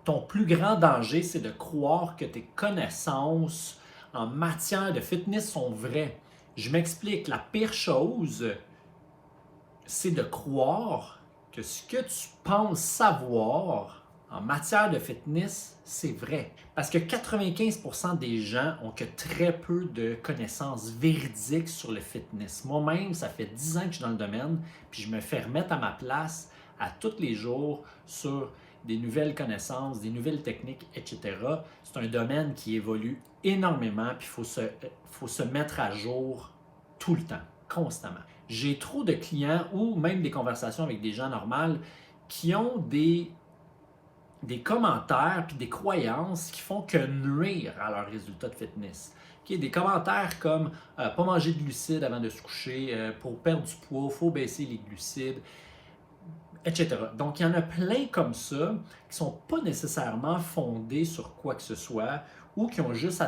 ton plus grand danger, c'est de croire que tes connaissances en matière de fitness sont vraies. Je m'explique, la pire chose, c'est de croire que ce que tu penses savoir en matière de fitness, c'est vrai. Parce que 95% des gens ont que très peu de connaissances véridiques sur le fitness. Moi-même, ça fait 10 ans que je suis dans le domaine, puis je me fais remettre à ma place à tous les jours sur des nouvelles connaissances, des nouvelles techniques, etc. C'est un domaine qui évolue énormément, puis faut se mettre à jour tout le temps, constamment. J'ai trop de clients ou même des conversations avec des gens normaux qui ont des commentaires puis des croyances qui font que nuire à leurs résultats de fitness. Okay? Des commentaires comme pas manger de glucides avant de se coucher, pour perdre du poids, il faut baisser les glucides, etc. Donc, il y en a plein comme ça qui ne sont pas nécessairement fondés sur quoi que ce soit ou qui ont juste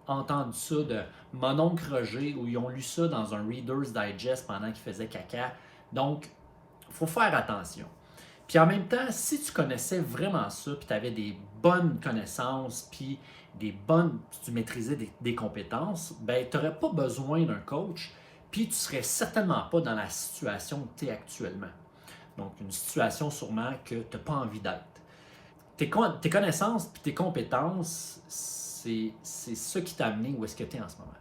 entendu ça de mon oncle Roger ou ils ont lu ça dans un Reader's Digest pendant qu'ils faisaient caca. Donc, il faut faire attention. Puis en même temps, si tu connaissais vraiment ça, puis tu avais des bonnes connaissances, puis tu maîtrisais des compétences, ben tu n'aurais pas besoin d'un coach, puis tu ne serais certainement pas dans la situation que tu es actuellement. Donc, une situation sûrement que tu n'as pas envie d'être. Tes connaissances et tes compétences, c'est ça qui t'a amené où est-ce que tu es en ce moment.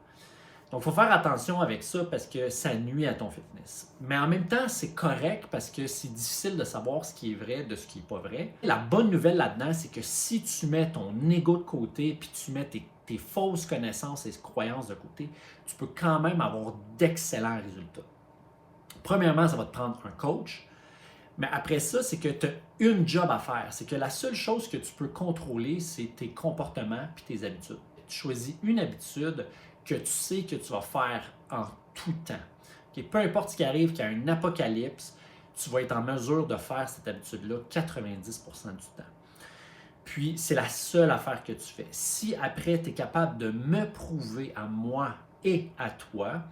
Donc, il faut faire attention avec ça parce que ça nuit à ton fitness. Mais en même temps, c'est correct parce que c'est difficile de savoir ce qui est vrai de ce qui n'est pas vrai. La bonne nouvelle là-dedans, c'est que si tu mets ton ego de côté puis tu mets tes fausses connaissances et croyances de côté, tu peux quand même avoir d'excellents résultats. Premièrement, ça va te prendre un coach. Mais après ça, c'est que tu as une job à faire. C'est que la seule chose que tu peux contrôler, c'est tes comportements et tes habitudes. Tu choisis une habitude que tu sais que tu vas faire en tout temps. Okay? Peu importe ce qui arrive, qu'il y a un apocalypse, tu vas être en mesure de faire cette habitude-là 90% du temps. Puis, c'est la seule affaire que tu fais. Si après, tu es capable de me prouver à moi et à toi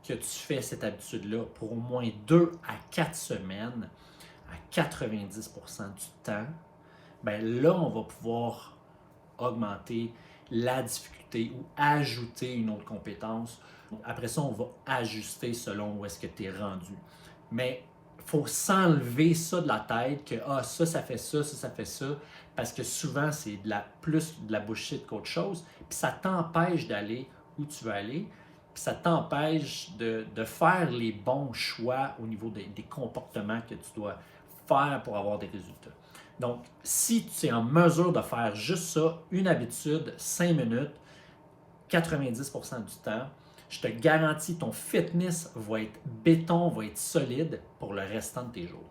que tu fais cette habitude-là pour au moins 2 à 4 semaines, à 90% du temps, ben là, on va pouvoir augmenter la difficulté ou ajouter une autre compétence. Après ça, on va ajuster selon où est-ce que tu es rendu. Mais il faut s'enlever ça de la tête que ça fait ça, ça fait ça, parce que souvent, c'est plus de la bullshit qu'autre chose. Puis ça t'empêche d'aller où tu veux aller. Puis ça t'empêche de faire les bons choix au niveau des comportements que tu dois faire pour avoir des résultats. Donc, si tu es en mesure de faire juste ça, une habitude, 5 minutes, 90% du temps, je te garantis ton fitness va être béton, va être solide pour le restant de tes jours.